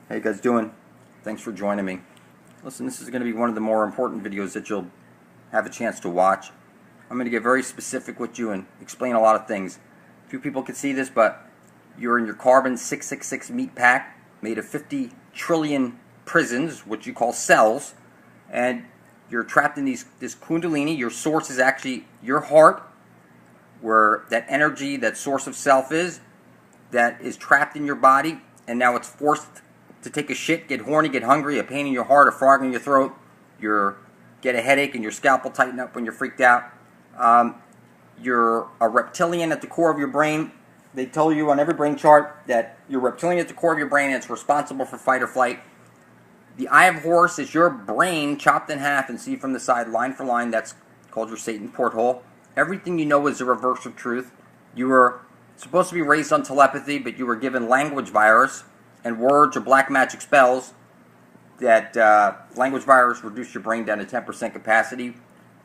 How you guys doing? Thanks for joining me. Listen, this is going to be one of the more important videos that you'll have a chance to watch. I'm going to get very specific with you and explain a lot of things. Few people can see this, but you're in your carbon 666 meat pack made of 50 trillion prisons, which you call cells, and you're trapped in this kundalini. Your source is actually your heart, where that energy, that source of self is, that is trapped in your body, and now it's forced to take a shit, get horny, get hungry, a pain in your heart, a frog in your throat, get a headache, and your scalp will tighten up when you're freaked out. You're a reptilian at the core of your brain. They tell you on every brain chart that you're reptilian at the core of your brain and it's responsible for fight or flight. The eye of Horus is your brain chopped in half and see from the side, line for line. That's called your Satan porthole. Everything you know is the reverse of truth. You were supposed to be raised on telepathy, but you were given language virus and words or black magic spells. That language virus reduced your brain down to 10% capacity.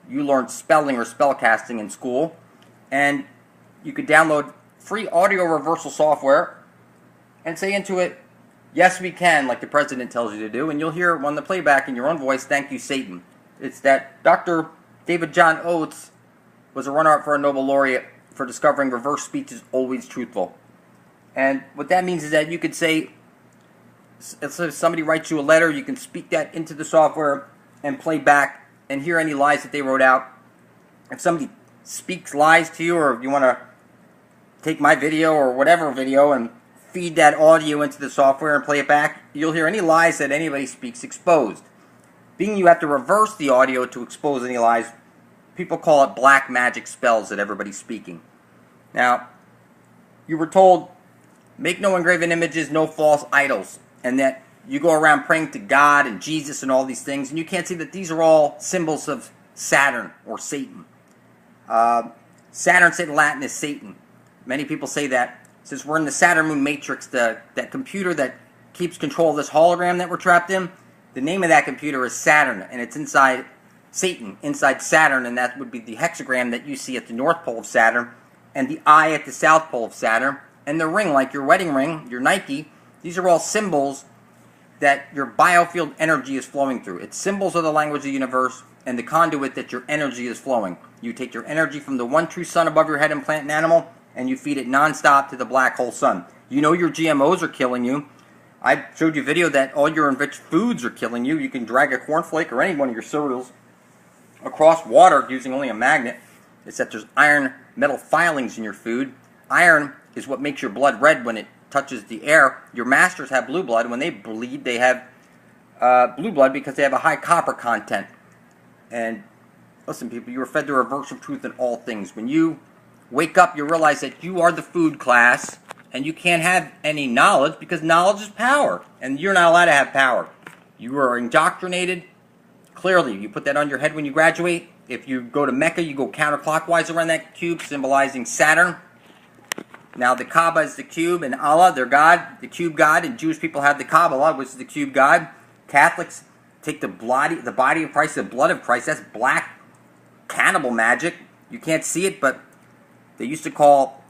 You learned spelling or spell casting in school, and you could download free audio reversal software and say into it, "Yes, we can," like the president tells you to do, and you'll hear on the playback in your own voice, "Thank you, Satan." It's that Dr. David John Oates was a runner-up for a Nobel laureate for discovering reverse speech is always truthful. And what that means is that you could say, if somebody writes you a letter, you can speak that into the software and play back and hear any lies that they wrote out. If somebody speaks lies to you, or if you want to take my video or whatever video and feed that audio into the software and play it back, you'll hear any lies that anybody speaks exposed. Being you have to reverse the audio to expose any lies, people call it black magic spells that everybody's speaking. Now, you were told, make no engraven images, no false idols, and that you go around praying to God and Jesus and all these things, and you can't see that these are all symbols of Saturn or Satan. Saturn, said in Latin, is Satan. Many people say that since we're in the Saturn moon matrix, that computer that keeps control of this hologram that we're trapped in, the name of that computer is Saturn, and it's inside Satan, inside Saturn, and that would be the hexagram that you see at the North Pole of Saturn, and the eye at the South Pole of Saturn, and the ring, like your wedding ring, your Nike. These are all symbols that your biofield energy is flowing through. It's symbols of the language of the universe and the conduit that your energy is flowing. You take your energy from the one true sun above your head and plant and animal, and you feed it nonstop to the black hole sun. You know your GMOs are killing you. I showed you a video that all your enriched foods are killing you. You can drag a cornflake or any one of your cereals across water using only a magnet. It's that there's iron metal filings in your food. Iron is what makes your blood red when it touches the air. Your masters have blue blood. When they bleed, they have blue blood because they have a high copper content. And listen, people, you are fed the reverse of truth in all things. When you wake up, you realize that you are the food class, and you can't have any knowledge because knowledge is power, and you're not allowed to have power. You are indoctrinated. Clearly, you put that on your head when you graduate. If you go to Mecca, you go counterclockwise around that cube, symbolizing Saturn. Now, the Kaaba is the cube, and Allah, their God, the cube God, and Jewish people have the Kabbalah, which is the cube God. Catholics take the body of Christ, the blood of Christ. That's black cannibal magic. You can't see it, but they used to call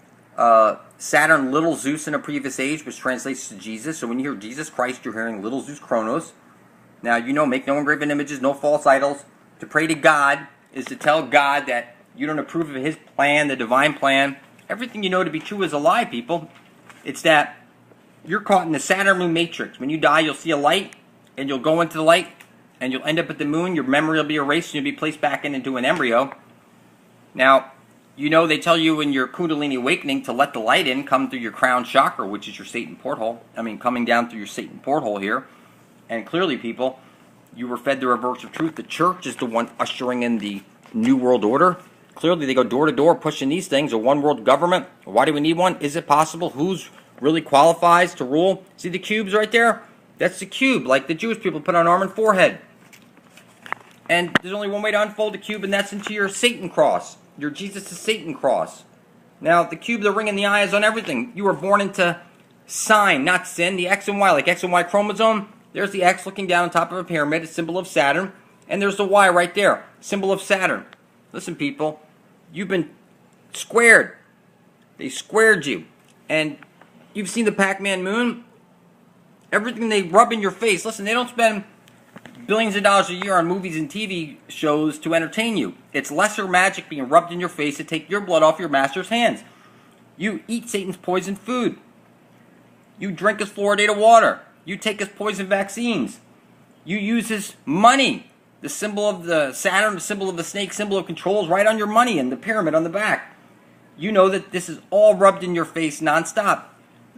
Saturn Little Zeus in a previous age, which translates to Jesus. So when you hear Jesus Christ, you're hearing Little Zeus Kronos. Now, you know, make no engraven images, no false idols. To pray to God is to tell God that you don't approve of His plan, the divine plan. Everything you know to be true is a lie, people. It's that you're caught in the Saturn moon matrix. When you die, you'll see a light, and you'll go into the light, and you'll end up at the moon. Your memory will be erased, and you'll be placed back into an embryo. Now, you know they tell you in your Kundalini awakening to let the light in, come through your crown chakra, which is your Satan porthole. Coming down through your Satan porthole here. And clearly, people, you were fed the reverse of truth. The church is the one ushering in the New World Order. Clearly, they go door to door pushing these things, a one world government. Why do we need one? Is it possible? Who's really qualifies to rule? See the cubes right there? That's the cube, like the Jewish people put on arm and forehead. And there's only one way to unfold the cube, and that's into your Satan cross. Your Jesus is Satan cross. Now, the cube, the ring, and the eye is on everything. You were born into sign, not sin. The X and Y, like X and Y chromosome. There's the X looking down on top of a pyramid, a symbol of Saturn. And there's the Y right there, symbol of Saturn. Listen, people, you've been squared. They squared you. And you've seen the Pac-Man moon. Everything they rub in your face. Listen, they don't spend billions of dollars a year on movies and TV shows to entertain you. It's lesser magic being rubbed in your face to take your blood off your master's hands. You eat Satan's poisoned food. You drink his fluoridated water. You take his poison vaccines. You use his money. The symbol of the Saturn, the symbol of the snake, symbol of control is right on your money and the pyramid on the back. You know that this is all rubbed in your face nonstop.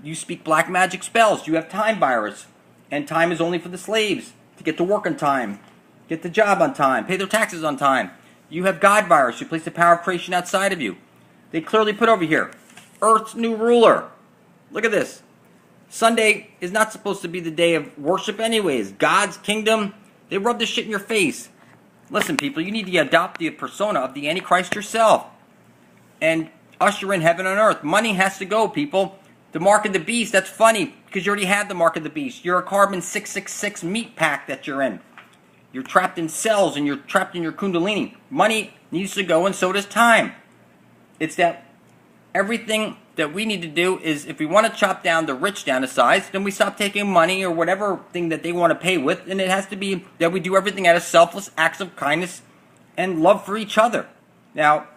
You speak black magic spells. You have time virus. And time is only for the slaves to get to work on time, get the job on time, pay their taxes on time. You have God virus. You place the power of creation outside of you. They clearly put over here, Earth's new ruler. Look at this. Sunday is not supposed to be the day of worship anyways. God's kingdom, they rub this shit in your face. Listen, people, you need to adopt the persona of the Antichrist yourself and usher in heaven on earth. Money has to go, people. The mark of the beast, that's funny because you already have the mark of the beast. You're a carbon 666 meat pack that you're in. You're trapped in cells and you're trapped in your kundalini. Money needs to go and so does time. It's that everything that we need to do is if we want to chop down the rich down to size, then we stop taking money or whatever thing that they want to pay with, and it has to be that we do everything out of selfless acts of kindness and love for each other. Now,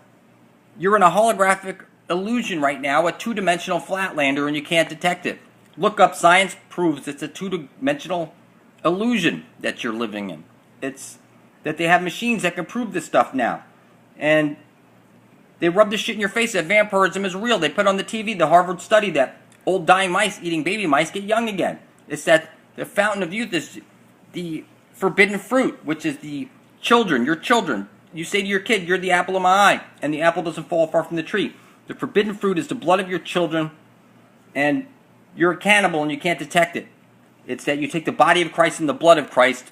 you're in a holographic illusion right now, a two-dimensional flatlander, and you can't detect it. Look up, science proves it's a two-dimensional illusion that you're living in. It's that they have machines that can prove this stuff now. And they rub this shit in your face that vampirism is real. They put on the TV the Harvard study that old dying mice eating baby mice get young again. It's that the fountain of youth is the forbidden fruit, which is the children, your children. You say to your kid, you're the apple of my eye, and the apple doesn't fall far from the tree. The forbidden fruit is the blood of your children, and you're a cannibal and you can't detect it. It's that you take the body of Christ and the blood of Christ,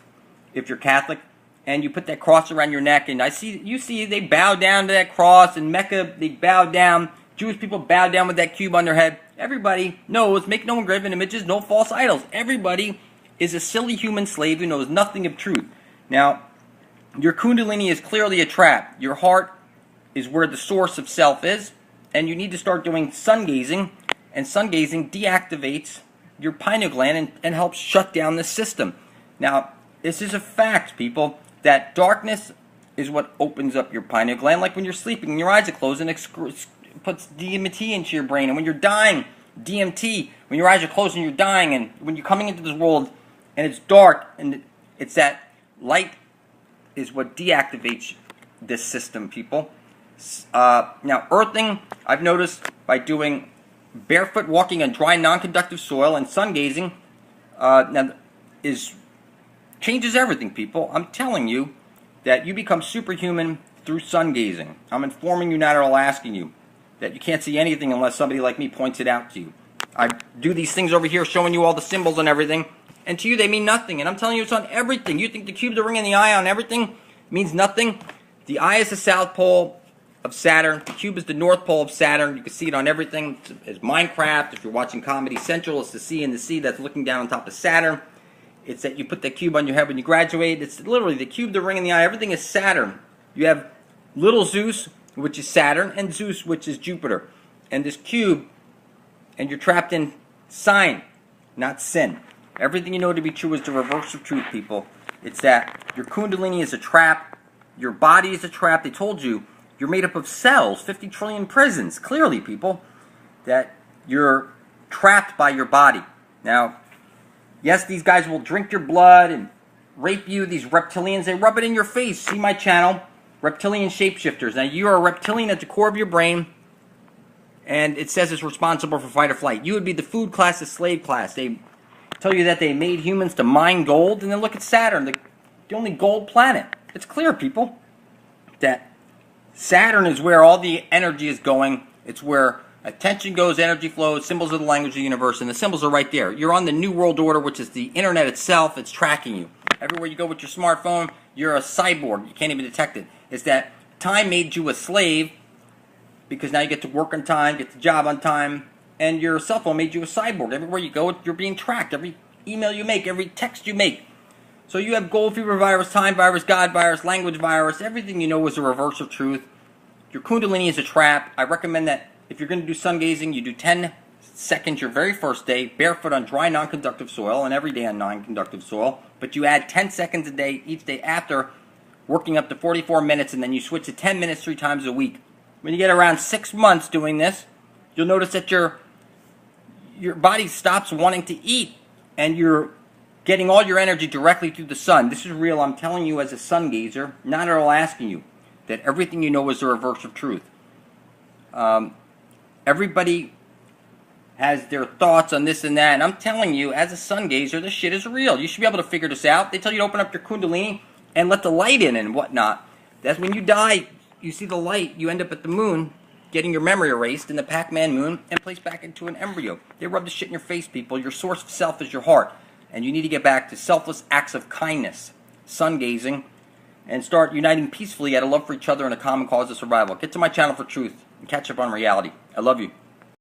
if you're Catholic, and you put that cross around your neck. And you see they bow down to that cross. In Mecca, they bow down. Jewish people bow down with that cube on their head. Everybody knows, make no engraven images, no false idols. Everybody is a silly human slave who knows nothing of truth. Now, your kundalini is clearly a trap. Your heart is where the source of self is. And you need to start doing sun gazing, and sun gazing deactivates your pineal gland and helps shut down the system. Now, this is a fact, people, that darkness is what opens up your pineal gland, like when you're sleeping and your eyes are closed and it puts DMT into your brain. And when you're dying, DMT, when your eyes are closed and you're dying, and when you're coming into this world and it's dark, and it's that light is what deactivates this system, people. Now, earthing, I've noticed by doing barefoot walking on dry, non-conductive soil and sun gazing, changes everything, people. I'm telling you that you become superhuman through sun gazing. I'm informing you, not at all asking you, that you can't see anything unless somebody like me points it out to you. I do these things over here showing you all the symbols and everything, and to you they mean nothing. And I'm telling you it's on everything. You think the cube, the ring, and the eye on everything means nothing? The eye is the south pole of Saturn. The cube is the north pole of Saturn. You can see it on everything. It's Minecraft. If you're watching Comedy Central, it's the C and the C that's looking down on top of Saturn. It's that you put that cube on your head when you graduate. It's literally the cube, the ring, and the eye. Everything is Saturn. You have little Zeus, which is Saturn, and Zeus, which is Jupiter. And this cube, and you're trapped in sign, not sin. Everything you know to be true is the reverse of truth, people. It's that your kundalini is a trap. Your body is a trap. They told you you're made up of cells, 50 trillion prisons. Clearly, people, that you're trapped by your body. Now, yes, these guys will drink your blood and rape you. These reptilians, they rub it in your face. See my channel, Reptilian Shapeshifters. Now, you are a reptilian at the core of your brain, and it says it's responsible for fight or flight. You would be the food class, the slave class. They tell you that they made humans to mine gold, and then look at Saturn, the only gold planet. It's clear, people, that Saturn is where all the energy is going. It's where attention goes, energy flows, symbols of the language of the universe, and the symbols are right there. You're on the New World Order, which is the internet itself. It's tracking you. Everywhere you go with your smartphone, you're a cyborg. You can't even detect it. It's that time made you a slave because now you get to work on time, get the job on time, and your cell phone made you a cyborg. Everywhere you go, you're being tracked. Every email you make, every text you make. So you have gold fever virus, time virus, God virus, language virus. Everything you know is a reverse of truth. Your kundalini is a trap. I recommend that if you're going to do sun gazing, you do 10 seconds your very first day, barefoot on dry non-conductive soil, and every day on non-conductive soil, but you add 10 seconds a day each day after, working up to 44 minutes, and then you switch to 10 minutes 3 times a week. When you get around 6 months doing this, you'll notice that your body stops wanting to eat, and you're getting all your energy directly through the sun. This is real. I'm telling you as a sun gazer, not at all asking you, that everything you know is the reverse of truth. Everybody has their thoughts on this and that, and I'm telling you, as a sun gazer, this shit is real. You should be able to figure this out. They tell you to open up your kundalini and let the light in and whatnot. That's when you die, you see the light, you end up at the moon, getting your memory erased in the Pac-Man moon and placed back into an embryo. They rub the shit in your face, people. Your source of self is your heart, and you need to get back to selfless acts of kindness, sun gazing, and start uniting peacefully out of love for each other and a common cause of survival. Get to my channel for truth and catch up on reality. I love you.